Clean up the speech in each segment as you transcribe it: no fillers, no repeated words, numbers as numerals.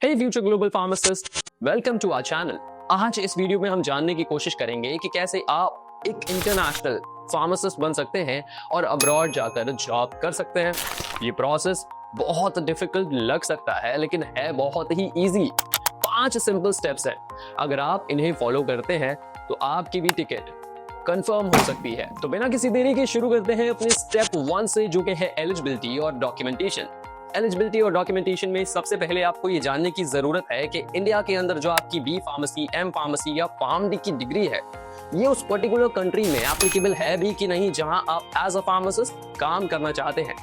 Hey future global pharmacist, welcome to our channel. आज इस video में हम जानने की कोशिश करेंगे कि कैसे आप एक इंटरनेशनल फार्मासिस्ट बन सकते हैं और अब्रॉड जाकर जॉब कर सकते हैं। ये प्रोसेस बहुत डिफिकल्ट लग सकता है लेकिन है बहुत ही इजी। 5 सिंपल स्टेप्स हैं, अगर आप इन्हें फॉलो करते हैं तो आपकी भी टिकट कंफर्म हो सकती है। तो बिना किसी देरी के शुरू करते हैं अपने स्टेप 1 से, जो कि है एलिजिबिलिटी और डॉक्यूमेंटेशन। एलिजिबिलिटी और डॉक्यूमेंटेशन में सबसे पहले आपको ये जानने की जरूरत है कि इंडिया के अंदर जो आपकी बी फार्मेसी, एम फार्मेसी या फार्मडी की डिग्री है, ये उस पर्टिकुलर कंट्री में एप्लीकेबल है भी कि नहीं जहां आप एज अ फार्मासिस्ट काम करना चाहते हैं।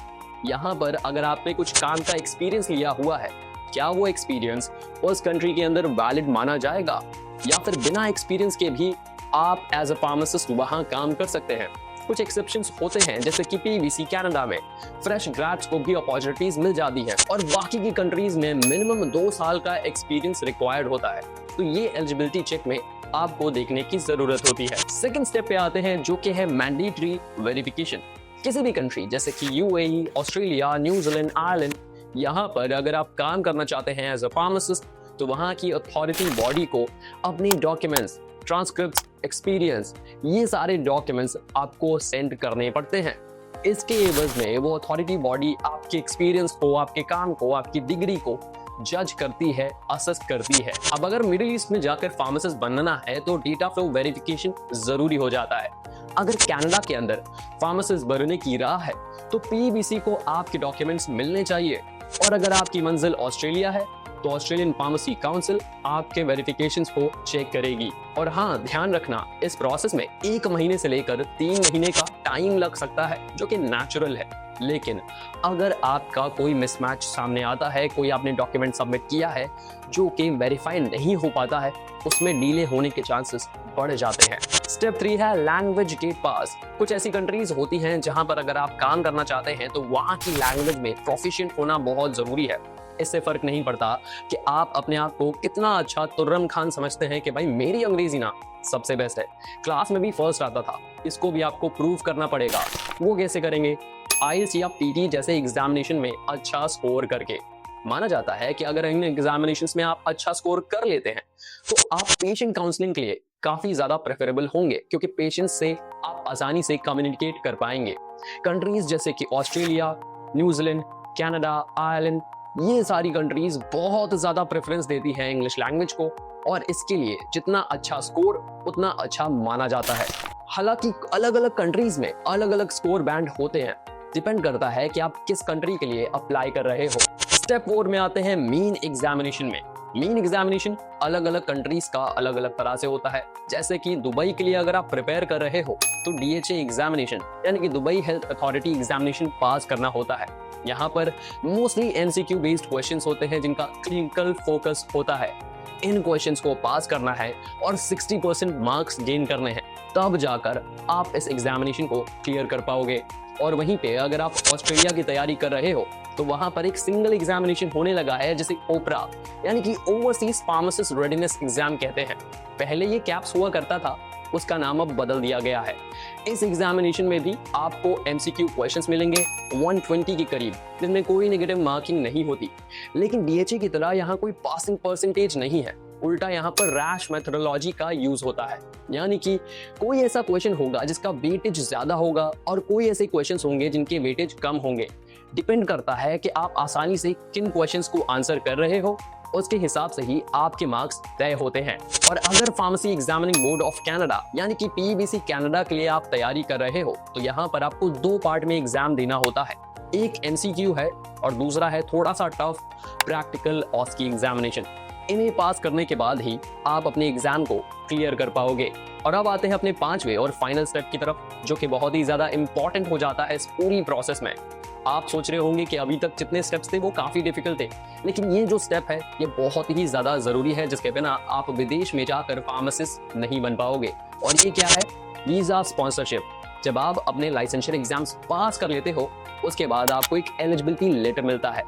यहाँ पर अगर आपने कुछ काम का एक्सपीरियंस लिया हुआ है, क्या वो एक्सपीरियंस उस कंट्री के अंदर वैलिड माना जाएगा, या फिर बिना एक्सपीरियंस के भी आप एज अ फार्मासिस्ट वहां काम कर सकते हैं। कुछ एक्सेप्शंस होते हैं, जैसे कि पीवीसी कनाडा में फ्रेश ग्रेड्स को भी अपॉर्चुनिटीज मिल जाती है और बाकी की कंट्रीज में मिनिमम 2 साल का एक्सपीरियंस रिक्वायर्ड होता है। तो ये एलिजिबिलिटी चेक में आपको देखने की जरूरत होती है। सेकंड स्टेप पे आते हैं, जो कि है मैंडेटरी वेरिफिकेशन। किसी भी कंट्री जैसे कि यूएई, ऑस्ट्रेलिया, न्यूजीलैंड, आयरलैंड, यहाँ पर अगर आप काम करना चाहते हैं एज अ फार्मासिस्ट, तो वहाँ की अथॉरिटी बॉडी को अपनी डॉक्यूमेंट्स, ट्रांसक्रिप्ट्स, एक्सपीरियंस, ये सारे डॉक्यूमेंट्स आपको सेंड करने पड़ते हैं। इसके एवज में वो अथॉरिटी बॉडी आपके एक्सपीरियंस को, आपके काम को, आपकी डिग्री को जज करती है, असेस करती है। अब अगर मिडिल ईस्ट में जाकर फार्मासिस्ट बनना है तो डेटा फ्लो वेरिफिकेशन जरूरी हो जाता है। अगर कनाडा के अंदर फार्मासिस्ट बनने की राह है तो पीवीसी को आपके डॉक्यूमेंट्स मिलने चाहिए, और अगर आपकी मंजिल ऑस्ट्रेलिया है तो ऑस्ट्रेलियन फार्मेसी काउंसिल आपके वेरिफिकेशंस को चेक करेगी। और हाँ, ध्यान रखना, इस प्रोसेस में 1 महीने से लेकर 3 महीने का टाइम लग सकता है, जो कि नेचुरल है। लेकिन अगर आपका कोई मिसमैच सामने आता है, कोई आपने डॉक्यूमेंट सबमिट किया है जो कि वेरीफाई नहीं हो पाता है, उसमें डिले होने के चांसेस बढ़ जाते हैं। स्टेप 3 है लैंग्वेज गेट पास। कुछ ऐसी कंट्रीज होती हैं जहां पर अगर आप काम करना चाहते हैं तो वहां की लैंग्वेज में प्रोफिशिएंट होना बहुत जरूरी है। इससे फर्क नहीं पड़ता कि आप अपने आप को कितना अच्छा तुर्रम खान समझते हैं कि भाई मेरी अंग्रेजी ना सबसे बेस्ट है, क्लास में भी फर्स्ट आता था, इसको भी आपको प्रूव करना पड़ेगा। वो कैसे करेंगे? आईएलटीएस या पीटी जैसे एग्जामिनेशन में अच्छा स्कोर करके। माना जाता है कि अगर इन एग्जामिनेशंस में आप अच्छा स्कोर कर लेते हैं तो आप पेशेंट काउंसलिंग के लिए काफी ज्यादा प्रेफरेबल होंगे, क्योंकि पेशेंट से आप आसानी से कम्युनिकेट कर पाएंगे। कंट्रीज जैसे कि ऑस्ट्रेलिया, न्यूजीलैंड, कनाडा, आयरलैंड, ये सारी कंट्रीज बहुत ज्यादा प्रेफरेंस देती हैं इंग्लिश लैंग्वेज को, और इसके लिए जितना अच्छा स्कोर उतना अच्छा माना जाता है। हालांकि अलग अलग कंट्रीज में अलग अलग स्कोर बैंड होते हैं, डिपेंड करता है कि आप किस कंट्री के लिए अप्लाई कर रहे हो। स्टेप 4 में आते हैं मीन एग्जामिनेशन में। मीन एग्जामिनेशन अलग अलग कंट्रीज का अलग अलग तरह से होता है। जैसे कि दुबई के लिए अगर आप प्रिपेयर कर रहे हो तो डीएचए एग्जामिनेशन यानी कि दुबई हेल्थ अथॉरिटी एग्जामिनेशन पास करना होता है। यहाँ पर मोस्टली एमसीक्यू बेस्ड क्वेश्चंस होते हैं जिनका क्लिनिकल फोकस होता है। इन क्वेश्चंस को पास करना है और 60% मार्क्स गेन करने हैं, तब जाकर आप इस एग्जामिनेशन को क्लियर कर पाओगे। और वहीं पे अगर आप ऑस्ट्रेलिया की तैयारी कर रहे हो तो वहां पर एक सिंगल एग्जामिनेशन होने लगा है, जिसे ओपरा यानी कि ओवरसीज फार्मासिस्ट रेडीनेस एग्जाम कहते हैं। पहले ये कैप्स हुआ करता था, उसका नाम अब बदल दिया गया है। इस एग्जामिनेशन में भी आपको एमसीक्यू क्वेश्चंस मिलेंगे 120 के करीब, जिनमें कोई नेगेटिव मार्किंग नहीं होती। लेकिन डीएचए की तरह यहाँ कोई पासिंग परसेंटेज नहीं है, उल्टा यहाँ पर रैश मेथोडोलॉजी का यूज होता है। यानी कि कोई ऐसा क्वेश्चन होगा जिसका वेटेज ज्यादा होगा और कोई ऐसे क्वेश्चंस होंगे जिनके वेटेज कम होंगे। डिपेंड करता है कि आप आसानी से किन क्वेश्चंस को आंसर कर रहे हो, उसके हिसाब से ही आपके मार्क्स तय होते हैं। और अगर pharmacy examining board of Canada यानी कि पीबीसी कनाडा के लिए आप तैयारी कर रहे हो तो यहाँ पर आपको 2 पार्ट में एग्जाम देना होता है। एक एमसीक्यू है और दूसरा है थोड़ा सा टफ प्रैक्टिकल ऑस्की एग्जामिनेशन। इन्हें पास करने के बाद ही आप अपने एग्जाम को क्लियर कर पाओगे। और अब आते हैं अपने 5वें और फाइनल स्टेप की तरफ, जो कि बहुत ही ज्यादा इंपॉर्टेंट हो जाता है इस पूरी प्रोसेस में। आप सोच रहे होंगे कि अभी तक जितने स्टेप्स थे वो काफी डिफिकल्ट थे, लेकिन ये जो स्टेप है ये बहुत ही ज्यादा जरूरी है, जिसके बिना आप विदेश में जाकर फार्मासिस्ट नहीं बन पाओगे। और ये क्या है? Visa sponsorship. जब आप अपने लाइसेंशियर एग्जाम्स पास कर लेते हो उसके बाद आपको एक एलिजिबिलिटी लेटर मिलता है।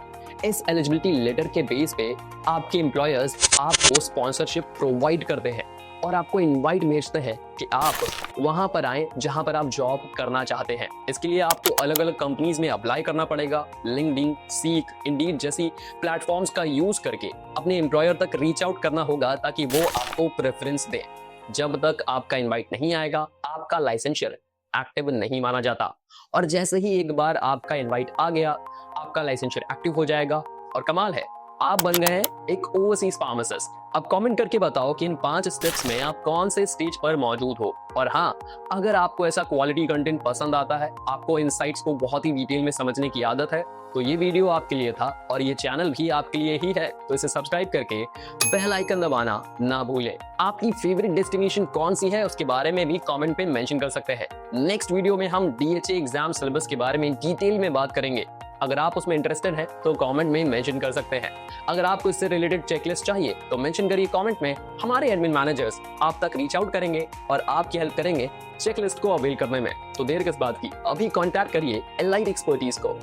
इस एलिजिबिलिटी लेटर के बेस पे आपके एम्प्लॉयर्स आपको स्पॉन्सरशिप प्रोवाइड करते हैं। और आपको इनवाइट भेजते हैं कि आप वहां पर आएं जहां पर आप जॉब करना चाहते हैं। इसके लिए आपको अलग अलग कंपनीज में अप्लाई करना पड़ेगा। लिंक्डइन, सीक, इंडीड जैसी प्लेटफॉर्म्स का यूज करके अपने एम्प्लॉयर तक रीच आउट करना होगा ताकि वो आपको प्रेफरेंस दे। जब तक आपका इनवाइट नहीं आएगा आपका लाइसेंसर एक्टिव नहीं माना जाता, और जैसे ही एक बार आपका इनवाइट आ गया आपका लाइसेंसर एक्टिव हो जाएगा और कमाल है, आप बन गए हैं एक ओवरसीज फार्मासिस्ट। अब कमेंट करके बताओ कि इन 5 स्टेप्स में आप कौन से स्टेज पर मौजूद हो। और हाँ, अगर आपको ऐसा क्वालिटी कंटेंट पसंद आता है, आपको इनसाइट्स को बहुत ही डिटेल में समझने की आदत है, तो ये वीडियो आपके लिए था और ये चैनल भी आपके लिए ही है। तो इसे सब्सक्राइब करके बेल आइकन दबाना ना भूलें। आपकी फेवरेट डेस्टिनेशन कौन सी है उसके बारे में भी कमेंट पे मेंशन कर सकते हैं। नेक्स्ट वीडियो में हम डीएचए एग्जाम सिलेबस के बारे में डिटेल में बात करेंगे। अगर आप उसमें इंटरेस्टेड हैं तो कमेंट में मेंशन कर सकते हैं। अगर आपको इससे रिलेटेड चेकलिस्ट चाहिए तो मेंशन करिए कमेंट में। हमारे एडमिन मैनेजर्स आप तक रीच आउट करेंगे और आपकी हेल्प करेंगे चेकलिस्ट को अवेल करने में। तो देर किस बात की, अभी कांटेक्ट करिए एलाइट एक्सपर्टीज को।